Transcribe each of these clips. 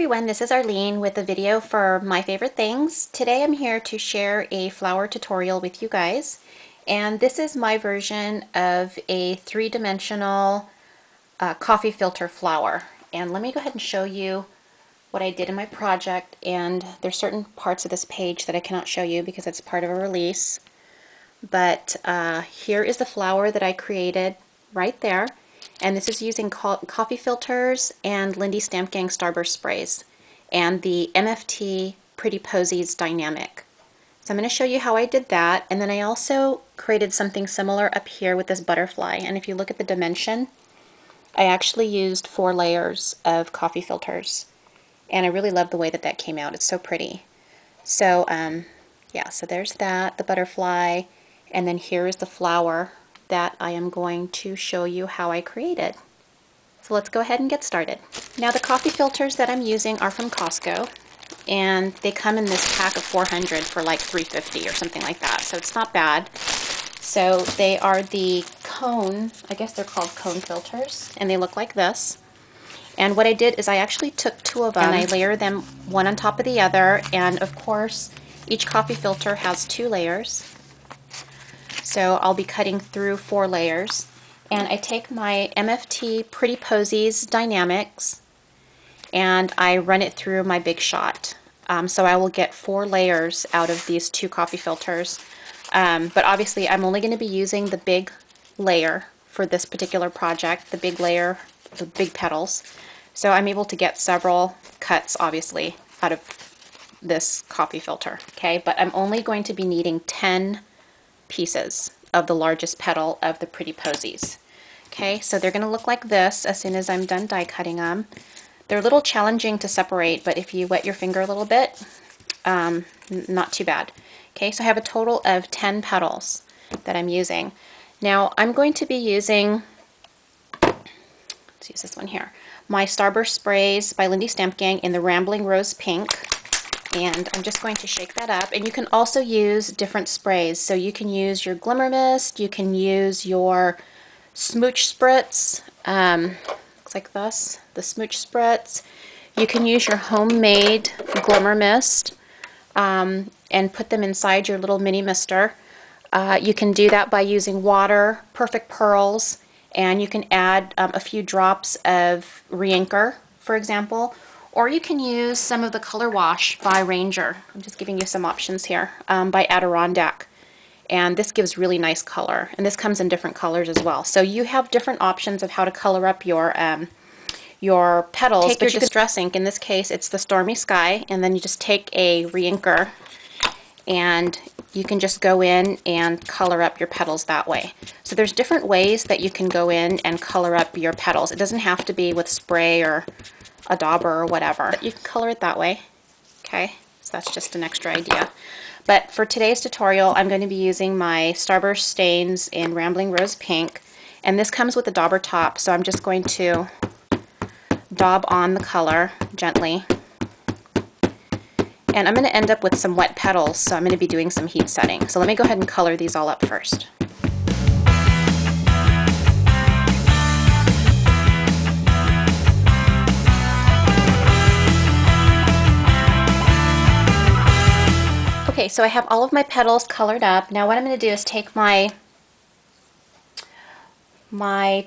everyone, this is Arlene with a video for My Favorite Things. Today I'm here to share a flower tutorial with you guys, and this is my version of a three-dimensional coffee filter flower. And let me go ahead and show you what I did in my project, and there's certain parts of this page that I cannot show you because it's part of a release. But here is the flower that I created right there. And this is using coffee filters and Lindy Stamp Gang starburst sprays and the MFT Pretty Posey's Die-namic. So I'm going to show you how I did that, and then I also created something similar up here with this butterfly. And if you look at the dimension, I actually used 4 layers of coffee filters, and I really love the way that that came out. It's so pretty. So yeah, so there's that, the butterfly, and then here is the flower that I am going to show you how I created. So let's go ahead and get started. Now the coffee filters that I'm using are from Costco, and they come in this pack of 400 for like $3.50 or something like that, so it's not bad. So they are the cone, I guess they're called cone filters, and they look like this. And what I did is I actually took 2 of them and I layer them one on top of the other, and of course each coffee filter has 2 layers. So I'll be cutting through 4 layers, and I take my MFT Pretty Posey's Die-namics and I run it through my Big Shot. So I will get 4 layers out of these 2 coffee filters, but obviously I'm only going to be using the big layer for this particular project, the big layer, the big petals. So I'm able to get several cuts obviously out of this coffee filter, okay? But I'm only going to be needing 10 pieces of the largest petal of the Pretty Posies. Okay, so they're going to look like this as soon as I'm done die cutting them. They're a little challenging to separate, but if you wet your finger a little bit, not too bad. Okay, so I have a total of 10 petals that I'm using. Now I'm going to be using, let's use this one here, my Starburst Sprays by Lindy Stamp Gang in the Rambling Rose Pink. And I'm just going to shake that up, and you can also use different sprays. So you can use your Glimmer Mist, you can use your Smooch Spritz, looks like this, the Smooch Spritz. You can use your homemade Glimmer Mist and put them inside your little mini mister. You can do that by using water, Perfect Pearls, and you can add a few drops of Re-Inker, for example. Or you can use some of the Color Wash by Ranger. I'm just giving you some options here, by Adirondack. And this gives really nice color. And this comes in different colors as well. So you have different options of how to color up your petals. Take your Distress ink. In this case, it's the Stormy Sky. And then you just take a Re-Inker, and you can just go in and color up your petals that way. So there's different ways that you can go in and color up your petals. It doesn't have to be with spray or a dauber or whatever. But you can color it that way. Okay, so that's just an extra idea. But for today's tutorial, I'm going to be using my Starburst Stains in Rambling Rose Pink, and this comes with a dauber top, so I'm just going to daub on the color gently. And I'm going to end up with some wet petals, so I'm going to be doing some heat setting. So let me go ahead and color these all up first. Okay, so I have all of my petals colored up. Now what I'm going to do is take my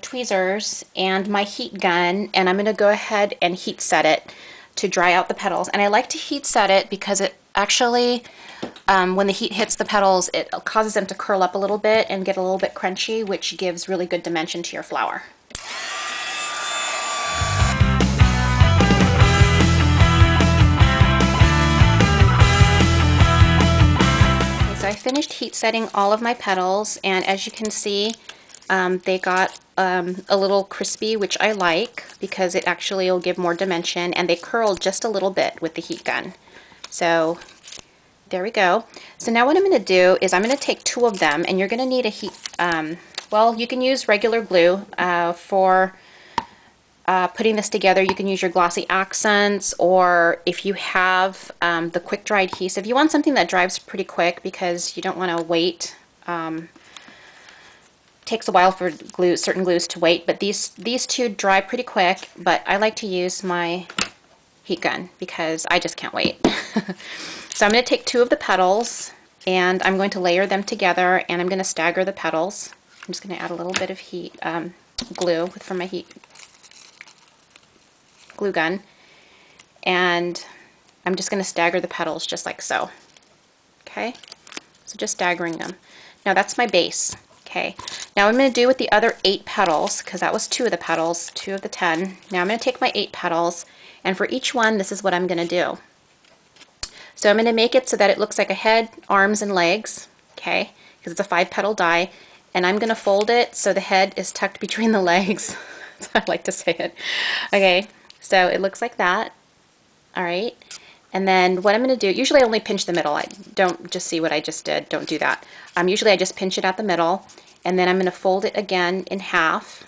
tweezers and my heat gun, and I'm going to go ahead and heat set it to dry out the petals. And I like to heat set it because it actually, when the heat hits the petals, it causes them to curl up a little bit and get a little bit crunchy, which gives really good dimension to your flower. So I finished heat setting all of my petals, and as you can see, they got a little crispy, which I like because it actually will give more dimension, and they curled just a little bit with the heat gun. So there we go. So now what I'm going to do is I'm going to take 2 of them, and you're going to need a heat, well, you can use regular glue for putting this together. You can use your glossy accents, or if you have the quick dry adhesive, you want something that dries pretty quick because you don't want to wait. Takes a while for certain glues to wait, but these 2 dry pretty quick. But I like to use my heat gun because I just can't wait. So I'm going to take 2 of the petals and I'm going to layer them together, and I'm going to stagger the petals. I'm just going to add a little bit of heat glue from my heat glue gun, and I'm just going to stagger the petals just like so. Okay, so just staggering them. Now that's my base. Okay, now I'm going to do with the other 8 petals, because that was 2 of the petals, 2 of the 10. Now I'm going to take my 8 petals, and for each one, this is what I'm going to do. So I'm going to make it so that it looks like a head, arms, and legs, okay, because it's a 5-petal die, and I'm going to fold it so the head is tucked between the legs. That's how I like to say it. Okay, so it looks like that. All right, and then what I'm going to do, usually I only pinch the middle. I don't just see what I just did. Don't do that. Usually I just pinch it at the middle, and then I'm going to fold it again in half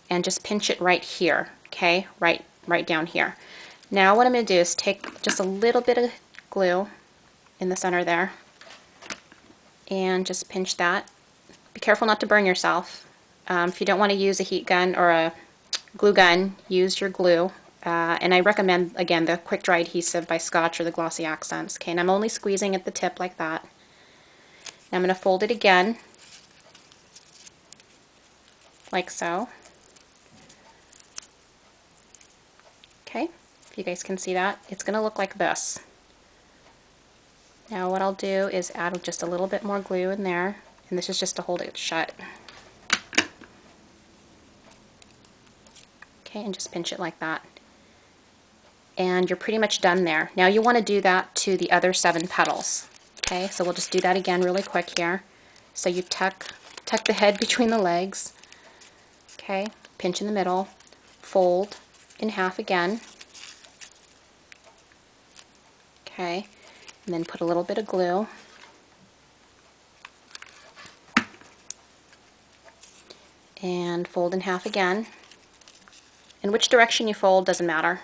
and just pinch it right here, okay, right down here. Now what I'm going to do is take just a little bit of glue in the center there and just pinch that. Be careful not to burn yourself. If you don't want to use a heat gun or a glue gun, use your glue. And I recommend, again, the quick dry adhesive by Scotch or the Glossy Accents. Okay, and I'm only squeezing at the tip like that. Now I'm going to fold it again, like so. Okay, if you guys can see that, it's going to look like this. Now what I'll do is add just a little bit more glue in there, and this is just to hold it shut. Okay, and just pinch it like that. And you're pretty much done there. Now you want to do that to the other 7 petals. Okay, so we'll just do that again really quick here. So you tuck the head between the legs. Okay, pinch in the middle, fold in half again. Okay, and then put a little bit of glue. And fold in half again. And which direction you fold doesn't matter,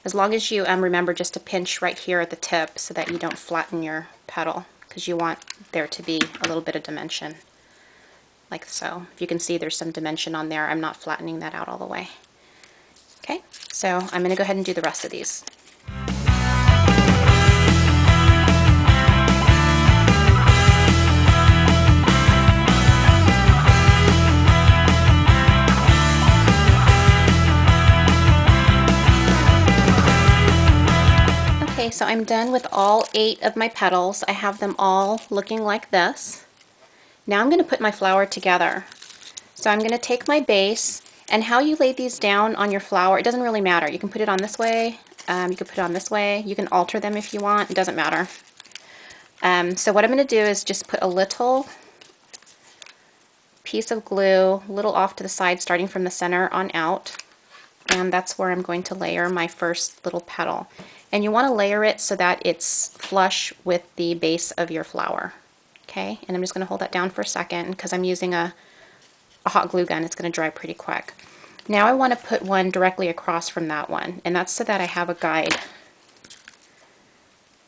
as long as you remember just to pinch right here at the tip so that you don't flatten your petal, because you want there to be a little bit of dimension, like so. If you can see, there's some dimension on there. I'm not flattening that out all the way. Okay, so I'm going to go ahead and do the rest of these. Okay, so I'm done with all 8 of my petals. I have them all looking like this. Now I'm going to put my flower together. So I'm going to take my base, and how you lay these down on your flower, it doesn't really matter. You can put it on this way, you can put it on this way, you can alter them if you want, it doesn't matter. So what I'm going to do is just put a little piece of glue, a little off to the side, starting from the center on out, and that's where I'm going to layer my first little petal. And you want to layer it so that it's flush with the base of your flower. Okay, and I'm just going to hold that down for a second because I'm using a hot glue gun. It's going to dry pretty quick. Now I want to put one directly across from that one, and that's so that I have a guide.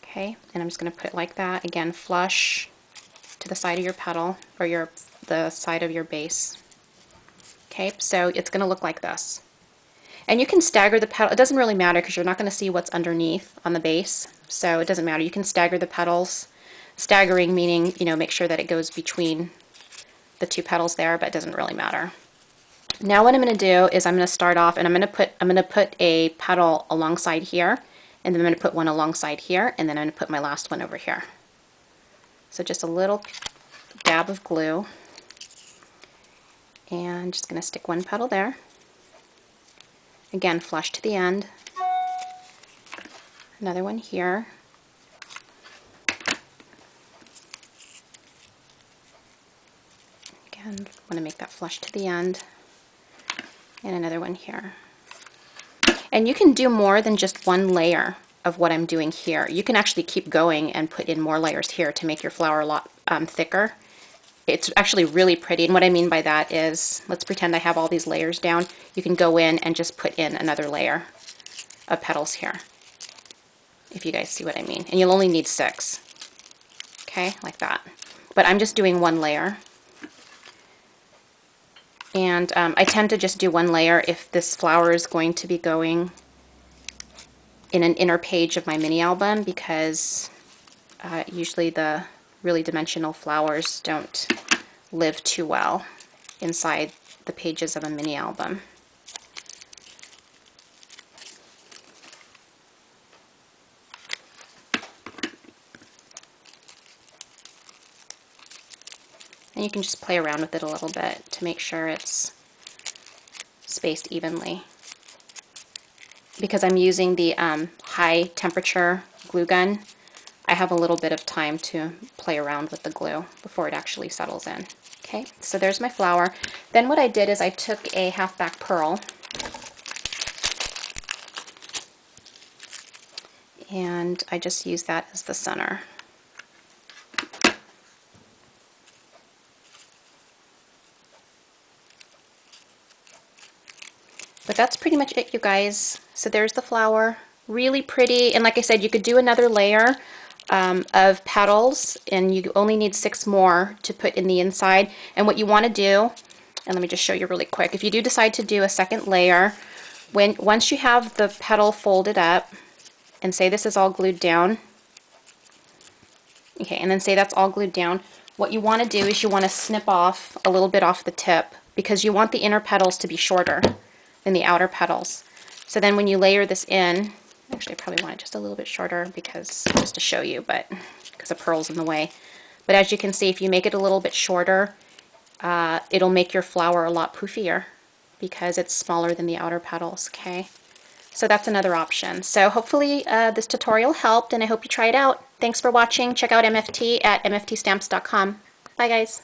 Okay, and I'm just going to put it like that, again flush to the side of your petal, or the side of your base. Okay, so it's going to look like this. And you can stagger the petal. It doesn't really matter because you're not going to see what's underneath on the base, so it doesn't matter. You can stagger the petals. Staggering meaning, you know, make sure that it goes between the 2 petals there, but it doesn't really matter. Now what I'm going to do is I'm going to start off, and I'm going to put a petal alongside here, and then I'm going to put one alongside here, and then I'm going to put my last one over here. So just a little dab of glue, and just going to stick one petal there. Again, flush to the end. Another one here. Again, want to make that flush to the end. And another one here. And you can do more than just one layer of what I'm doing here. You can actually keep going and put in more layers here to make your flower a lot thicker. It's actually really pretty, and what I mean by that is, let's pretend I have all these layers down. You can go in and just put in another layer of petals here, if you guys see what I mean. And you'll only need 6, okay, like that. But I'm just doing one layer. And I tend to just do one layer if this flower is going to be going in an inner page of my mini album, because usually the really dimensional flowers don't live too well inside the pages of a mini album. And you can just play around with it a little bit to make sure it's spaced evenly. Because I'm using the high temperature glue gun, I have a little bit of time to play around with the glue before it actually settles in. Okay, so there's my flower. Then what I did is I took a half-back pearl and I just used that as the center. But that's pretty much it, you guys. So there's the flower, really pretty. And like I said, you could do another layer of petals, and you only need 6 more to put in the inside. And what you want to do, and let me just show you really quick, if you do decide to do a second layer, once you have the petal folded up, and say this is all glued down, okay, and then say that's all glued down, what you want to do is you want to snip off a little bit off the tip, because you want the inner petals to be shorter than the outer petals. So then when you layer this in, actually I probably want it just a little bit shorter because just to show you, but because the pearl's in the way. But as you can see, if you make it a little bit shorter, it'll make your flower a lot poofier because it's smaller than the outer petals, okay? So that's another option. So hopefully this tutorial helped, and I hope you try it out. Thanks for watching. Check out MFT at mftstamps.com. Bye guys.